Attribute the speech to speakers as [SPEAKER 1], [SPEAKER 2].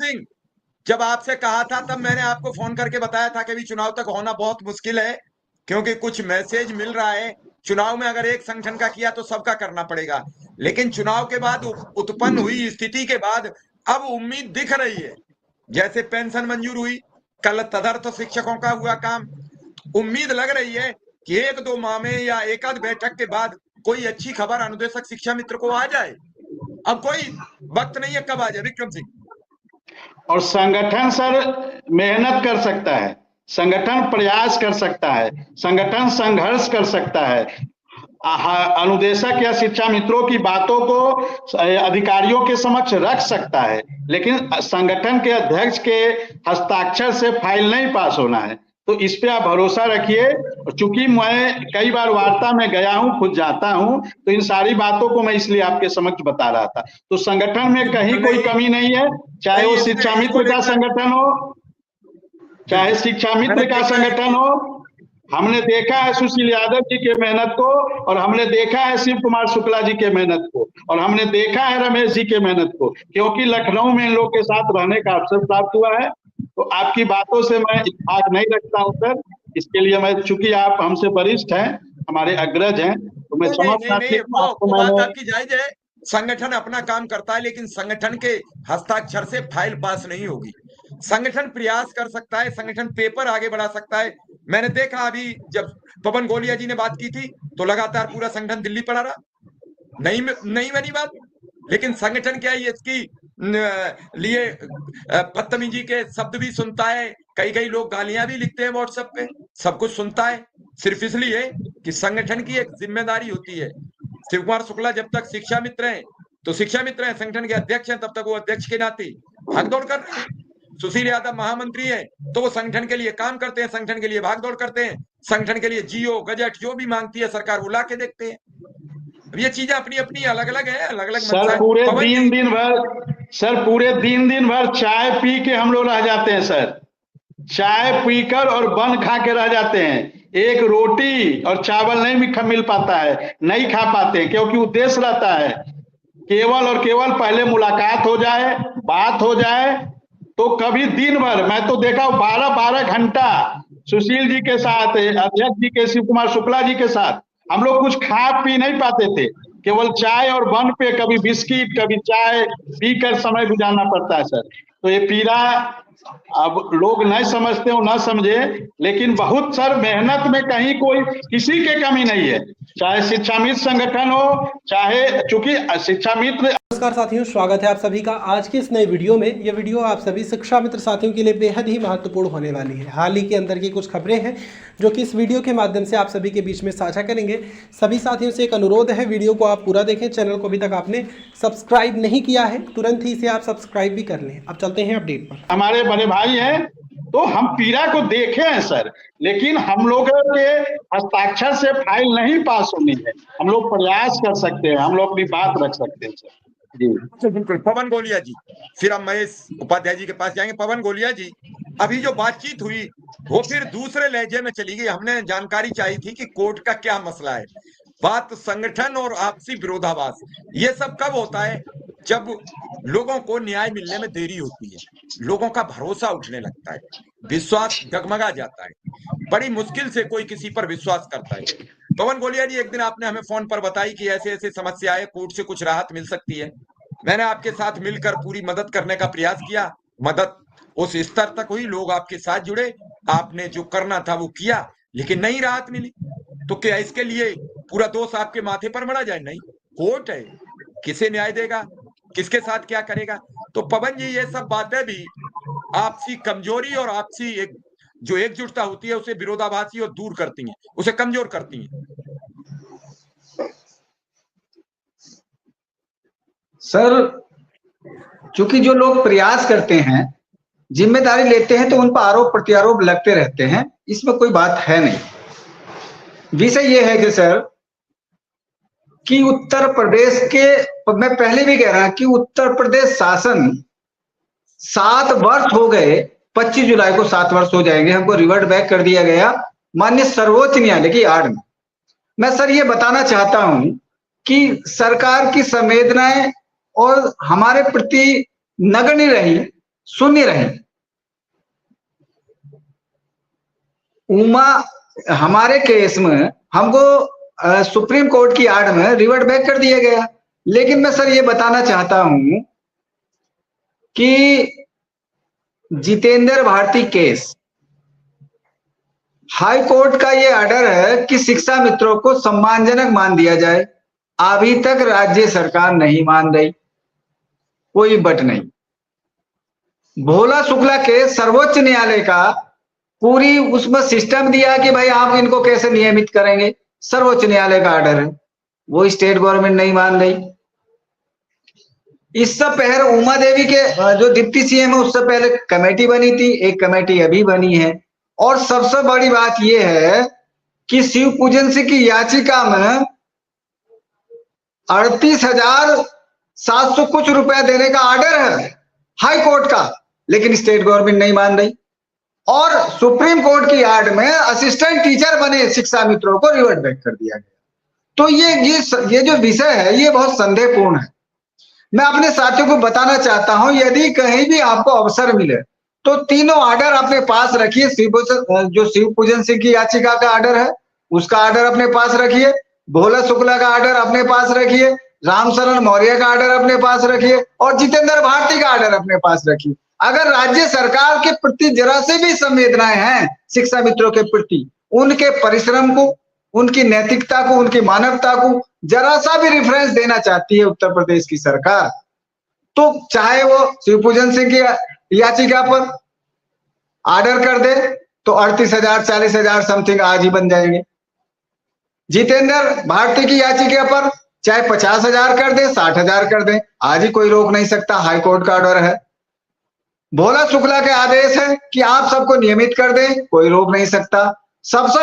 [SPEAKER 1] सिंह, जब आपसे कहा था तब मैंने आपको फोन करके बताया था कि अभी चुनाव तक होना बहुत मुश्किल है, क्योंकि कुछ मैसेज मिल रहा है चुनाव में अगर एक संगठन का किया तो सबका करना पड़ेगा। लेकिन चुनाव के बाद उत्पन्न हुई स्थिति के बाद अब उम्मीद दिख रही है, जैसे पेंशन मंजूर हुई, कल तदर्थ शिक्षकों का हुआ काम, उम्मीद लग रही है कि एक दो माह में या एक आध बैठक के बाद कोई अच्छी खबर अनुदेशक शिक्षा मित्र को आ जाए। अब कोई वक्त नहीं है कब आ जाए विक्रम सिंह।
[SPEAKER 2] और संगठन सर मेहनत कर सकता है, संगठन प्रयास कर सकता है, संगठन संघर्ष कर सकता है, अनुदेशक या शिक्षा मित्रों की बातों को अधिकारियों के समक्ष रख सकता है, लेकिन संगठन के अध्यक्ष के हस्ताक्षर से फाइल नहीं पास होना है। तो इस पे आप भरोसा रखिए। और चूंकि मैं कई बार वार्ता में गया हूं, खुद जाता हूं, तो इन सारी बातों को मैं इसलिए आपके समक्ष बता रहा था। तो संगठन में कहीं कोई कमी नहीं है, चाहे वो शिक्षा मित्र का संगठन हो, चाहे शिक्षा मित्र का संगठन हो। हमने देखा है सुशील यादव जी के मेहनत को, और हमने देखा है शिव कुमार शुक्ला जी के मेहनत को, और हमने देखा है रमेश जी के मेहनत को, क्योंकि लखनऊ में इन लोग के साथ रहने का अवसर प्राप्त हुआ है। तो आपकी बातों से मैं इत्तेफाक नहीं रखता हूं सर, इसके लिए मैं, चूंकि आप हमसे वरिष्ठ हैं, हमारे अग्रज हैं, तो मैं समझता हूं
[SPEAKER 1] बात आपकी जायज है। संगठन अपना काम करता है, लेकिन संगठन के हस्ताक्षर से फाइल पास नहीं होगी। संगठन प्रयास कर सकता है, संगठन पेपर आगे बढ़ा सकता है। मैंने देखा अभी जब पवन गोलिया जी ने बात की थी तो लगातार पूरा संगठन दिल्ली पड़ा रहा, नहीं बनी बात। लेकिन संगठन क्या है, इसकी लिए बदतमीजी के शब्द भी सुनता है, कई लोग गालियां भी लिखते हैं व्हाट्सएप पे, सब कुछ सुनता है, सिर्फ इसलिए कि संगठन की एक जिम्मेदारी होती है। शिव कुमार शुक्ला जब तक शिक्षा मित्र हैं तो शिक्षा मित्र हैं, संगठन के अध्यक्ष हैं तब तक वो अध्यक्ष के नाते भागदौड़ कर रहे हैं। सुशील यादव महामंत्री है तो वो संगठन के लिए काम करते हैं, संगठन के लिए भागदौड़ करते हैं, संगठन के लिए जियो गजट जो भी मांगती है सरकार वो ला के देखते हैं। ये चीजें अपनी अपनी अलग अलग है, अलग अलग।
[SPEAKER 2] सर पूरे दिन भर चाय पी के हम लोग रह जाते हैं सर, चाय पीकर और बन खा के रह जाते हैं। एक रोटी और चावल नहीं मिल पाता है, नहीं खा पाते, क्योंकि उद्देश्य रहता है केवल और केवल पहले मुलाकात हो जाए, बात हो जाए। तो कभी दिन भर मैं तो देखा 12-12 घंटा सुशील जी के साथ, अध्यक्ष जी के शिव कुमार शुक्ला जी के साथ हम लोग कुछ खा पी नहीं पाते थे, केवल चाय और बन पे, कभी बिस्किट कभी चाय पीकर समय गुजारना पड़ता है सर। तो ये पीड़ा अब लोग नहीं समझते हो, ना समझे, लेकिन बहुत सर मेहनत में कहीं कोई किसी के कमी नहीं है, चाहे शिक्षा मित्र संगठन हो, चाहे, चूंकि शिक्षा मित्र।
[SPEAKER 3] नमस्कार साथियों, स्वागत है आप सभी का आज की इस नए वीडियो में। ये वीडियो आप सभी शिक्षा मित्र साथियों के लिए बेहद ही महत्वपूर्ण होने वाली है। हाल ही के अंदर की कुछ खबरें हैं जो कि इस वीडियो के माध्यम से आप सभी के बीच में साझा करेंगे। सभी साथियों से एक अनुरोध है, वीडियो को आप पूरा देखें। चैनल को अभी तक आपने सब्सक्राइब नहीं किया है, तुरंत ही इसे आप सब्सक्राइब भी कर लें। अब चलते हैं अपडेट पर।
[SPEAKER 2] हमारे बड़े भाई हैं तो हम पीड़ा को देखे हैं सर, लेकिन हम लोगों के हस्ताक्षर से फाइल नहीं पास होनी है। हम लोग प्रयास कर सकते हैं, हम लोग अपनी बात रख सकते हैं सर। जी
[SPEAKER 1] बिल्कुल। पवन गोलिया जी, फिर हम महेश उपाध्याय जी के पास जाएंगे। पवन गोलिया जी, अभी जो बातचीत हुई वो फिर दूसरे लहजे में चली गई। हमने जानकारी चाहिए थी कि कोर्ट का क्या मसला है। बात संगठन और आपसी विरोधाभास, ये सब कब होता है? जब लोगों को न्याय मिलने में देरी होती है, लोगों का भरोसा उठने लगता है, विश्वास डगमगा जाता है, बड़ी मुश्किल से कोई किसी पर विश्वास करता है। पवन गोलिया जी, एक दिन आपने हमें फोन पर बताई कि ऐसे ऐसे समस्या है, कोर्ट से कुछ राहत मिल सकती है। मैंने आपके साथ मिलकर पूरी मदद करने का प्रयास किया, मदद उस स्तर तक हुई, लोग आपके साथ जुड़े, आपने जो करना था वो किया, लेकिन नहीं राहत मिली। तो क्या इसके लिए पूरा दोष आपके माथे पर मढ़ा जाए? नहीं, कोर्ट है, किसे न्याय देगा, किसके साथ क्या करेगा। तो पवन जी, ये सब बातें भी आपसी कमजोरी और आपसी एक जो एकजुटता होती है उसे विरोधाभासी और दूर करती हैं, उसे कमजोर करती हैं।
[SPEAKER 4] सर, चूंकि जो लोग प्रयास करते हैं, जिम्मेदारी लेते हैं, तो उन पर आरोप प्रत्यारोप लगते रहते हैं, इसमें कोई बात है नहीं। विषय ये है कि सर, कि उत्तर प्रदेश के, मैं पहले भी कह रहा हूं कि उत्तर प्रदेश शासन 7 वर्ष हो गए, 25 जुलाई को 7 वर्ष हो जाएंगे, हमको रिवर्ट बैक कर दिया गया माननीय सर्वोच्च न्यायालय की आड़ में। मैं सर ये बताना चाहता हूं कि सरकार की संवेदनाएं और हमारे प्रति नगण्य रही, शून्य रही। उमा हमारे केस में हमको सुप्रीम कोर्ट की आड़ में रिवर्ट बैक कर दिया गया। लेकिन मैं सर ये बताना चाहता हूं कि Jitendra Bharti case, high court का ये ऑर्डर है कि शिक्षा मित्रों को सम्मानजनक मान दिया जाए। अभी तक राज्य सरकार नहीं मान रही, कोई बट नहीं। भोला शुक्ला के सर्वोच्च न्यायालय का पूरी उसमें सिस्टम दिया कि भाई आप इनको कैसे नियमित करेंगे, सर्वोच्च न्यायालय का ऑर्डर है, वो स्टेट गवर्नमेंट नहीं मान रही। इससे पहले उमा देवी के जो डिप्टी सीएम है उससे पहले कमेटी बनी थी, एक कमेटी अभी बनी है। और सबसे बड़ी बात यह है कि शिव पूजन सिंह की याचिका में 38,700 कुछ रुपया देने का ऑर्डर है हाई कोर्ट का, लेकिन स्टेट गवर्नमेंट नहीं मान रही। और सुप्रीम कोर्ट की आड़ में असिस्टेंट टीचर बने शिक्षा मित्रों को रिवर्ट बैक कर दिया गया। तो ये जो विषय है ये बहुत संदेहपूर्ण है। मैं अपने साथियों को बताना चाहता हूं, यदि कहीं भी आपको अवसर मिले तो तीनों ऑर्डर अपने पास रखिए। जो शिव पूजन सिंह की याचिका का ऑर्डर है उसका ऑर्डर अपने पास रखिए, भोला शुक्ला का ऑर्डर अपने पास रखिए, रामशरण मौर्य का ऑर्डर अपने पास रखिए और जितेंद्र भारती का ऑर्डर अपने पास रखिए। अगर राज्य सरकार के प्रति जरा से भी संवेदनाएं हैं शिक्षा मित्रों के प्रति, उनके परिश्रम को, उनकी नैतिकता को, उनकी मानवता को जरा सा भी रेफरेंस देना चाहती है उत्तर प्रदेश की सरकार, तो चाहे वो शिव पूजन सिंह की याचिका पर ऑर्डर कर दे तो 38,000 40,000 समथिंग आज ही बन जाएंगे। जितेंद्र भारती की याचिका पर चाहे 50,000 कर दे, 60,000 कर दे, आज ही कोई रोक नहीं सकता, हाई कोर्ट का ऑर्डर है। भोला शुक्ला के आदेश है कि आप सबको नियमित कर दें, कोई रोक नहीं सकता। सबसे